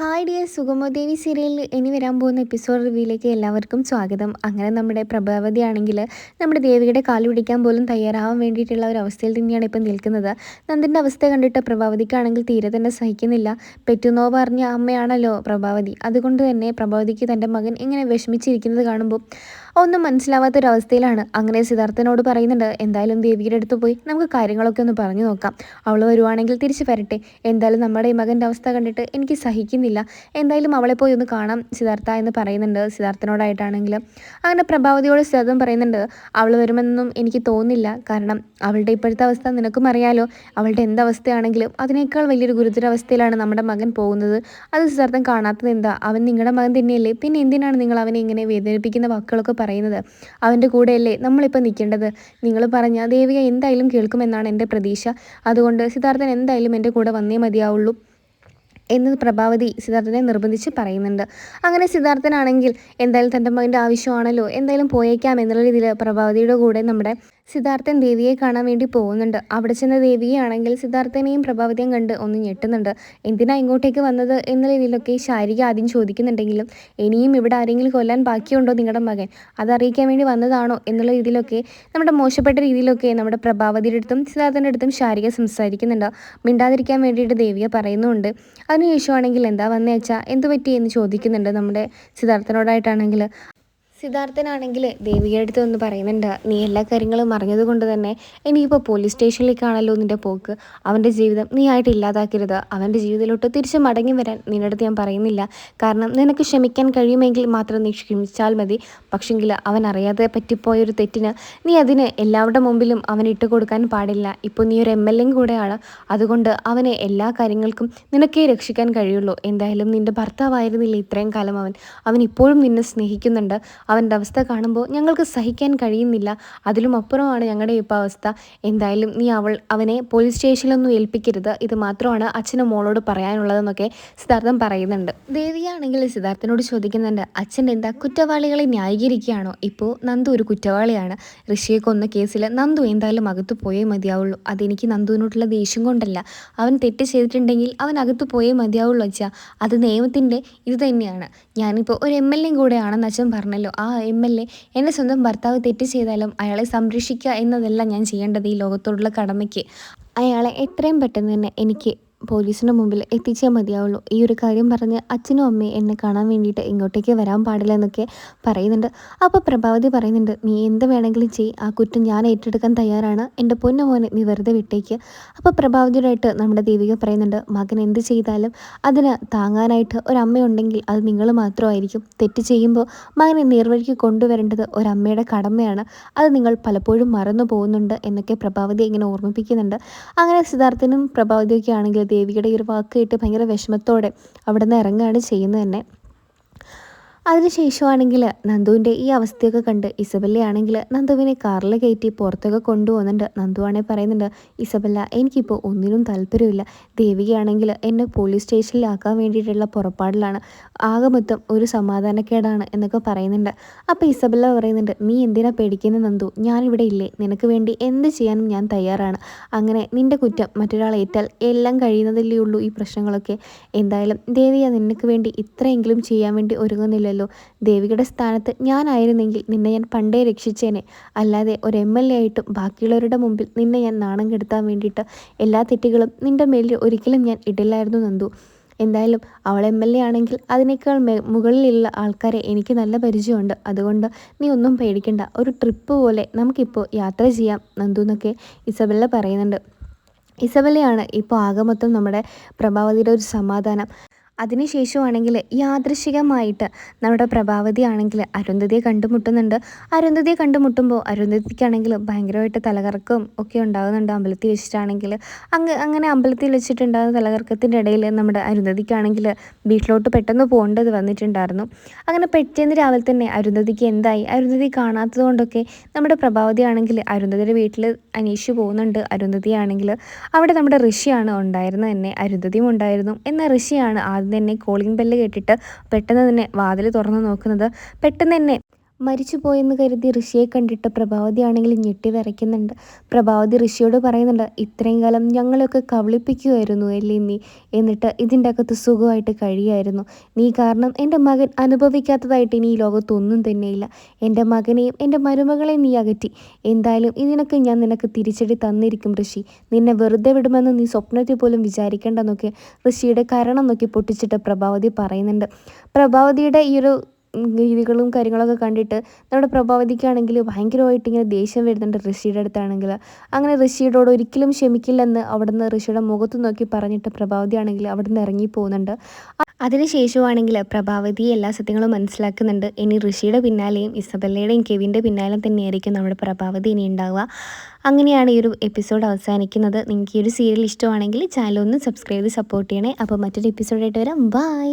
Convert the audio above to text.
Hi dear സുഗമോദേവി സീരിയലിൽ ഇനി വരാൻ പോകുന്ന എപ്പിസോഡ് റിവ്യൂയിലേക്ക് എല്ലാവർക്കും സ്വാഗതം. അങ്ങനെ നമ്മുടെ പ്രഭാവതി ആണെങ്കിൽ നമ്മുടെ ദേവിയുടെ കാല് പിടിക്കാൻ പോലും തയ്യാറാവാൻ വേണ്ടിയിട്ടുള്ള ഒരു അവസ്ഥയിൽ തന്നെയാണ് ഇപ്പം നിൽക്കുന്നത്. നന്ദിൻ്റെ അവസ്ഥ കണ്ടിട്ട് പ്രഭാവതിക്കാണെങ്കിൽ തീരെ തന്നെ സഹിക്കുന്നില്ല. പെറ്റുന്നോ പറഞ്ഞ അമ്മയാണല്ലോ പ്രഭാവതി. അതുകൊണ്ട് തന്നെ പ്രഭാവതിക്ക് തൻ്റെ മകൻ ഇങ്ങനെ വിഷമിച്ചിരിക്കുന്നത് കാണുമ്പോൾ ഒന്നും മനസ്സിലാവാത്തൊരവസ്ഥയിലാണ്. അങ്ങനെ സിദ്ധാർത്ഥനോട് പറയുന്നുണ്ട്, എന്തായാലും ദേവിയുടെ അടുത്ത് പോയി നമുക്ക് കാര്യങ്ങളൊക്കെ ഒന്ന് പറഞ്ഞു നോക്കാം. അവൾ വരുവാണെങ്കിൽ തിരിച്ച് വരട്ടെ. എന്തായാലും നമ്മുടെ ഈ മകൻ്റെ അവസ്ഥ കണ്ടിട്ട് എനിക്ക് സഹിക്കുന്നില്ല. എന്തായാലും അവളെ പോയി ഒന്ന് കാണാം സിദ്ധാർത്ഥ എന്ന് പറയുന്നുണ്ട് സിദ്ധാർത്ഥനോടായിട്ടാണെങ്കിൽ. അങ്ങനെ പ്രഭാവതിയോട് സിദ്ധാർത്ഥൻ പറയുന്നുണ്ട്, അവൾ വരുമെന്നൊന്നും എനിക്ക് തോന്നുന്നില്ല. കാരണം അവളുടെ ഇപ്പോഴത്തെ അവസ്ഥ നിനക്കും അറിയാലോ. അവളുടെ എന്തവസ്ഥയാണെങ്കിലും അതിനേക്കാൾ വലിയൊരു ഗുരുതരാവസ്ഥയിലാണ് നമ്മുടെ മകൻ പോകുന്നത്. അത് സിദ്ധാർത്ഥൻ കാണാത്തത് എന്താ? അവൻ നിങ്ങളുടെ മകൻ തന്നെയല്ലേ. പിന്നെ എന്തിനാണ് നിങ്ങൾ അവനെ ഇങ്ങനെ വേദനിപ്പിക്കുന്ന വാക്കുകളൊക്കെ പറയുന്നത്? അവൻ്റെ കൂടെയല്ലേ നമ്മളിപ്പോൾ നിൽക്കേണ്ടത്. നിങ്ങൾ പറഞ്ഞാൽ ദേവിക എന്തായാലും കേൾക്കുമെന്നാണ് എൻ്റെ പ്രതീക്ഷ. അതുകൊണ്ട് സിദ്ധാർത്ഥൻ എന്തായാലും എൻ്റെ കൂടെ വന്നേ മതിയാവുള്ളൂ എന്ന് പ്രഭാവതി സിദ്ധാർത്ഥനെ നിർബന്ധിച്ച് പറയുന്നുണ്ട്. അങ്ങനെ സിദ്ധാർത്ഥനാണെങ്കിൽ എന്തായാലും തൻ്റെ മകൻ്റെ ആവശ്യമാണല്ലോ, എന്തായാലും പോയേക്കാം എന്നുള്ള രീതിയിൽ പ്രഭാവതിയുടെ കൂടെ നമ്മുടെ സിദ്ധാർത്ഥൻ ദേവിയെ കാണാൻ വേണ്ടി പോകുന്നുണ്ട്. അവിടെ ചെന്ന ദേവിയെ ആണെങ്കിൽ സിദ്ധാർത്ഥനെയും പ്രഭാവതിയും കണ്ട് ഒന്ന് ഞെട്ടുന്നുണ്ട്. എന്തിനാ ഇങ്ങോട്ടേക്ക് വന്നത് എന്ന രീതിയിലൊക്കെ ശാരിക ആദ്യം ചോദിക്കുന്നുണ്ടെങ്കിലും ഇനിയും ഇവിടെ ആരെങ്കിലും കൊല്ലാൻ ബാക്കിയുണ്ടോ നിങ്ങളുടെ മകൻ, അതറിയിക്കാൻ വേണ്ടി വന്നതാണോ എന്നുള്ള രീതിയിലൊക്കെ നമ്മുടെ മോശപ്പെട്ട രീതിയിലൊക്കെ നമ്മുടെ പ്രഭാവതിയുടെ അടുത്തും സിദ്ധാർത്ഥൻ്റെ അടുത്തും ശാരിക സംസാരിക്കുന്നുണ്ട്. മിണ്ടാതിരിക്കാൻ വേണ്ടിയിട്ട് ദേവിക പറയുന്നുണ്ട്. അതിനുശേഷമാണെങ്കിൽ എന്താ വന്നേ അച്ഛാ, എന്തു പറ്റി എന്ന് ചോദിക്കുന്നുണ്ട് നമ്മുടെ സിദ്ധാർത്ഥനോടായിട്ടാണെങ്കിൽ. സിദ്ധാർത്ഥനാണെങ്കിൽ ദേവിയുടെ അടുത്ത് ഒന്ന് പറയുന്നുണ്ട്, നീ എല്ലാ കാര്യങ്ങളും അറിഞ്ഞതുകൊണ്ട് തന്നെ ഇനിയിപ്പോൾ പോലീസ് സ്റ്റേഷനിലേക്കാണല്ലോ നിൻ്റെ പോക്ക്. അവൻ്റെ ജീവിതം നീ ആയിട്ട് ഇല്ലാതാക്കരുത്. അവൻ്റെ ജീവിതത്തിലോട്ട് തിരിച്ച് മടങ്ങി വരാൻ നിൻ്റെ അടുത്ത് ഞാൻ പറയുന്നില്ല. കാരണം നിനക്ക് ക്ഷമിക്കാൻ കഴിയുമെങ്കിൽ മാത്രം നീ ക്ഷമിച്ചാൽ മതി. പക്ഷെങ്കിൽ അവൻ അറിയാതെ പറ്റിപ്പോയൊരു തെറ്റിന് നീ അതിന് എല്ലാവരുടെ മുമ്പിലും അവൻ ഇട്ട് കൊടുക്കാൻ പാടില്ല. ഇപ്പോൾ നീ ഒരു MLA കൂടെയാണ്. അതുകൊണ്ട് അവനെ എല്ലാ കാര്യങ്ങൾക്കും നിനക്കേ രക്ഷിക്കാൻ കഴിയുള്ളൂ. എന്തായാലും നിൻ്റെ ഭർത്താവായിരുന്നില്ല ഇത്രയും കാലം അവൻ ഇപ്പോഴും നിന്നെ സ്നേഹിക്കുന്നുണ്ട്. അവൻ്റെ അവസ്ഥ കാണുമ്പോൾ ഞങ്ങൾക്ക് സഹിക്കാൻ കഴിയുന്നില്ല. അതിലും അപ്പുറമാണ് ഞങ്ങളുടെ ഇപ്പോൾ അവസ്ഥ. എന്തായാലും നീ അവനെ പോലീസ് സ്റ്റേഷനിലൊന്നും ഏൽപ്പിക്കരുത്. ഇത് മാത്രമാണ് അച്ഛനും മോളോട് പറയാനുള്ളതെന്നൊക്കെ സിദ്ധാർത്ഥൻ പറയുന്നുണ്ട്. ദേവിയാണെങ്കിൽ സിദ്ധാർത്ഥനോട് ചോദിക്കുന്നുണ്ട്, അച്ഛൻ എന്താ കുറ്റവാളികളെ ന്യായീകരിക്കുകയാണോ? ഇപ്പോൾ നന്ദു ഒരു കുറ്റവാളിയാണ്. ഋഷിയെ കൊന്ന കേസിൽ നന്ദു എന്തായാലും അകത്തു പോയേ മതിയാവുള്ളൂ. അതെനിക്ക് നന്ദുവിനോടുള്ള ദേഷ്യം കൊണ്ടല്ല. അവൻ തെറ്റ് ചെയ്തിട്ടുണ്ടെങ്കിൽ അവൻ അകത്തു പോയേ മതിയാവുള്ളൂ അച്ഛാ. അത് നിയമത്തിൻ്റെ ഇത് തന്നെയാണ്. ഞാനിപ്പോൾ ഒരു MLA കൂടെയാണെന്ന് അച്ഛൻ പറഞ്ഞല്ലോ. ആ MLA എൻ്റെ സ്വന്തം ഭർത്താവ് തെറ്റ് ചെയ്താലും അയാളെ സംരക്ഷിക്കുക എന്നതല്ല ഞാൻ ചെയ്യേണ്ടത് ഈ ലോകത്തോടുള്ള കടമയ്ക്ക്. അയാളെ എത്രയും പെട്ടെന്ന് തന്നെ എനിക്ക് പോലീസിൻ്റെ മുമ്പിൽ എത്തിച്ചേ മതിയാവുള്ളൂ. ഈ ഒരു കാര്യം പറഞ്ഞ് അച്ഛനും അമ്മയും എന്നെ കാണാൻ വേണ്ടിയിട്ട് ഇങ്ങോട്ടേക്ക് വരാൻ പാടില്ല എന്നൊക്കെ പറയുന്നുണ്ട്. അപ്പോൾ പ്രഭാവതി പറയുന്നുണ്ട്, നീ എന്ത് വേണമെങ്കിലും ചെയ്യ്, ആ കുറ്റം ഞാൻ ഏറ്റെടുക്കാൻ തയ്യാറാണ്. എൻ്റെ പൊന്നു മോനെ നീ വെറുതെ വിട്ടേക്ക്. അപ്പോൾ പ്രഭാവതിയോടായിട്ട് നമ്മുടെ ദേവിക പറയുന്നുണ്ട്, മകൻ എന്ത് ചെയ്താലും അതിന് താങ്ങാനായിട്ട് ഒരമ്മയുണ്ടെങ്കിൽ അത് നിങ്ങൾ മാത്രമായിരിക്കും. തെറ്റ് ചെയ്യുമ്പോൾ മകനെ നേർവഴിക്ക് കൊണ്ടുവരേണ്ടത് ഒരമ്മയുടെ കടമയാണ്. അത് നിങ്ങൾ പലപ്പോഴും മറന്നു പോകുന്നുണ്ട് എന്നൊക്കെ പ്രഭാവതി ഇങ്ങനെ ഓർമ്മിപ്പിക്കുന്നുണ്ട്. അങ്ങനെ സിദ്ധാർത്ഥനും പ്രഭാവതിയൊക്കെ ആണെങ്കിൽ ദേവിയുടെ ഈ ഒരു വാക്ക് കേട്ട് ഭയങ്കര വിഷമത്തോടെ അവിടെ നിന്ന് ഇറങ്ങുകയാണ് ചെയ്യുന്നത് തന്നെ. അതിനുശേഷമാണെങ്കിൽ നന്ദുവിൻ്റെ ഈ അവസ്ഥയൊക്കെ കണ്ട് ഇസബല്ലയാണെങ്കിൽ നന്ദുവിനെ കാറിൽ കയറ്റി പുറത്തൊക്കെ കൊണ്ടുപോകുന്നുണ്ട്. നന്ദുവാണെങ്കിൽ പറയുന്നുണ്ട്, ഇസബല്ല എനിക്കിപ്പോൾ ഒന്നിനും താല്പര്യമില്ല. ദേവികയാണെങ്കിൽ എന്നെ പോലീസ് സ്റ്റേഷനിലാക്കാൻ വേണ്ടിയിട്ടുള്ള പുറപ്പാടിലാണ്. ആകെ മൊത്തം ഒരു സമാധാനക്കേടാണ് എന്നൊക്കെ പറയുന്നുണ്ട്. അപ്പോൾ ഇസബല്ല പറയുന്നുണ്ട്, നീ എന്തിനാ പേടിക്കുന്നത് നന്ദു, ഞാനിവിടെ ഇല്ലേ. നിനക്ക് വേണ്ടി എന്ത് ചെയ്യാനും ഞാൻ തയ്യാറാണ്. അങ്ങനെ നിൻ്റെ കുറ്റം മറ്റൊരാൾ ഏറ്റാൽ എല്ലാം കഴിയുന്നതല്ലേ ഉള്ളൂ ഈ പ്രശ്നങ്ങളൊക്കെ. എന്തായാലും ദേവിക നിനക്ക് വേണ്ടി ഇത്രയെങ്കിലും ചെയ്യാൻ വേണ്ടി ഒരുങ്ങുന്നില്ല. ദേവികയുടെ സ്ഥാനത്ത് ഞാനായിരുന്നെങ്കിൽ നിന്നെ ഞാൻ പണ്ടേ രക്ഷിച്ചേനെ. അല്ലാതെ ഒരു MLA ആയിട്ടും ബാക്കിയുള്ളവരുടെ മുമ്പിൽ നിന്നെ ഞാൻ നാണം കെടുത്താൻ വേണ്ടിയിട്ട് എല്ലാ തെറ്റുകളും നിൻ്റെ മേലിൽ ഒരിക്കലും ഞാൻ ഇടില്ലായിരുന്നു നന്ദു. എന്തായാലും അവൾ MLA ആണെങ്കിൽ അതിനേക്കാൾ മുകളിലുള്ള ആൾക്കാരെ എനിക്ക് നല്ല പരിചയമുണ്ട്. അതുകൊണ്ട് നീ ഒന്നും പേടിക്കണ്ട. ഒരു ട്രിപ്പ് പോലെ നമുക്കിപ്പോൾ യാത്ര ചെയ്യാം നന്ദു എന്നൊക്കെ ഇസബല്ല പറയുന്നുണ്ട്. ഇസബല്ലയാണ് ഇപ്പോൾ ആകെ മൊത്തം നമ്മുടെ പ്രഭാവതിയുടെ ഒരു സമാധാനം. അതിനുശേഷമാണെങ്കിൽ യാദൃശികമായിട്ട് നമ്മുടെ പ്രഭാവതി ആണെങ്കിൽ അരുന്ധതിയെ കണ്ടുമുട്ടുന്നുണ്ട്. അരുന്ധതിയെ കണ്ടുമുട്ടുമ്പോൾ അരുന്ധതിക്കാണെങ്കിൽ ഭയങ്കരമായിട്ട് തലകറക്കവും ഒക്കെ ഉണ്ടാകുന്നുണ്ട്. അമ്പലത്തിൽ വെച്ചിട്ടാണെങ്കിൽ അങ്ങനെ അമ്പലത്തിൽ വെച്ചിട്ടുണ്ടാകുന്ന തലകറക്കത്തിൻ്റെ ഇടയിൽ നമ്മുടെ അരുന്ധതിക്കാണെങ്കിൽ വീട്ടിലോട്ട് പെട്ടെന്ന് പോകേണ്ടത് വന്നിട്ടുണ്ടായിരുന്നു. അങ്ങനെ പെട്ടെന്ന് രാവിലെ തന്നെ അരുന്ധതിക്ക് എന്തായി, അരുന്ധതി കാണാത്തത് കൊണ്ടൊക്കെ നമ്മുടെ പ്രഭാവതി ആണെങ്കിൽ അരുന്ധതിയുടെ വീട്ടിൽ അന്വേഷിച്ച് പോകുന്നുണ്ട്. അരുന്ധതിയാണെങ്കിൽ അവിടെ നമ്മുടെ ഋഷിയാണ് ഉണ്ടായിരുന്നത് തന്നെ. അരുന്ധതിയും ഉണ്ടായിരുന്നു. എന്നാൽ ഋഷിയാണ് ആദ്യം തന്നെ കോളിംഗ് ബെല്ല് കേട്ടിട്ട് പെട്ടെന്ന് തന്നെ വാതിൽ തുറന്ന് നോക്കുന്നത്. പെട്ടെന്ന് തന്നെ മരിച്ചുപോയെന്ന് കരുതി ഋഷിയെ കണ്ടിട്ട് പ്രഭാവതി ആണെങ്കിൽ ഞെട്ടി വിറയ്ക്കുന്നുണ്ട്. പ്രഭാവതി ഋഷിയോട് പറയുന്നുണ്ട്, ഇത്രയും കാലം ഞങ്ങളെയൊക്കെ കബളിപ്പിക്കുമായിരുന്നു അല്ലേ നീ? എന്നിട്ട് ഇതിൻ്റെ അകത്ത് സുഖമായിട്ട് കഴിയായിരുന്നു. നീ കാരണം എൻ്റെ മകൻ അനുഭവിക്കാത്തതായിട്ട് ഇനി ഈ ലോകത്തൊന്നും തന്നെയില്ല. എൻ്റെ മകനെയും എൻ്റെ മരുമകളെയും നീ അകറ്റി. എന്തായാലും ഇതിനൊക്കെ ഞാൻ നിനക്ക് തിരിച്ചടി തന്നിരിക്കും ഋഷി. നിന്നെ വെറുതെ വിടുമെന്ന് നീ സ്വപ്നത്തിൽ പോലും വിചാരിക്കേണ്ടെന്നൊക്കെ ഋഷിയുടെ കരണം നോക്കി പൊട്ടിച്ചിട്ട് പ്രഭാവതി പറയുന്നുണ്ട്. പ്രഭാവതിയുടെ ഈ ഒരു രീതികളും കാര്യങ്ങളൊക്കെ കണ്ടിട്ട് നമ്മുടെ പ്രഭാവതിക്കാണെങ്കിൽ ഭയങ്കരമായിട്ട് ഇങ്ങനെ ദേഷ്യം വരുന്നുണ്ട് ഋഷിയുടെ അടുത്താണെങ്കിൽ. അങ്ങനെ ഋഷിയോട് ഒരിക്കലും ക്ഷമിക്കില്ലെന്ന് അവിടുന്ന് ഋഷിയുടെ മുഖത്ത് നോക്കി പറഞ്ഞിട്ട് പ്രഭാവതി ആണെങ്കിൽ അവിടുന്ന് ഇറങ്ങി പോകുന്നുണ്ട്. അതിനുശേഷമാണെങ്കിൽ പ്രഭാവതി എല്ലാ സത്യങ്ങളും മനസ്സിലാക്കുന്നുണ്ട്. ഇനി ഋഷിയുടെ പിന്നാലെയും ഇസബെല്ലയുടെയും കെവിൻ്റെ പിന്നാലെ തന്നെയായിരിക്കും നമ്മുടെ പ്രഭാവതി ഇനി ഉണ്ടാവുക. അങ്ങനെയാണ് ഈ ഒരു എപ്പിസോഡ് അവസാനിക്കുന്നത്. നിങ്ങൾക്ക് ഈ ഒരു സീരിയൽ ഇഷ്ടമാണെങ്കിൽ ചാനൽ ഒന്ന് സബ്സ്ക്രൈബ് ചെയ്ത് സപ്പോർട്ട് ചെയ്യണേ. അപ്പോൾ മറ്റൊരു എപ്പിസോഡായിട്ട് വരാം. ബൈ.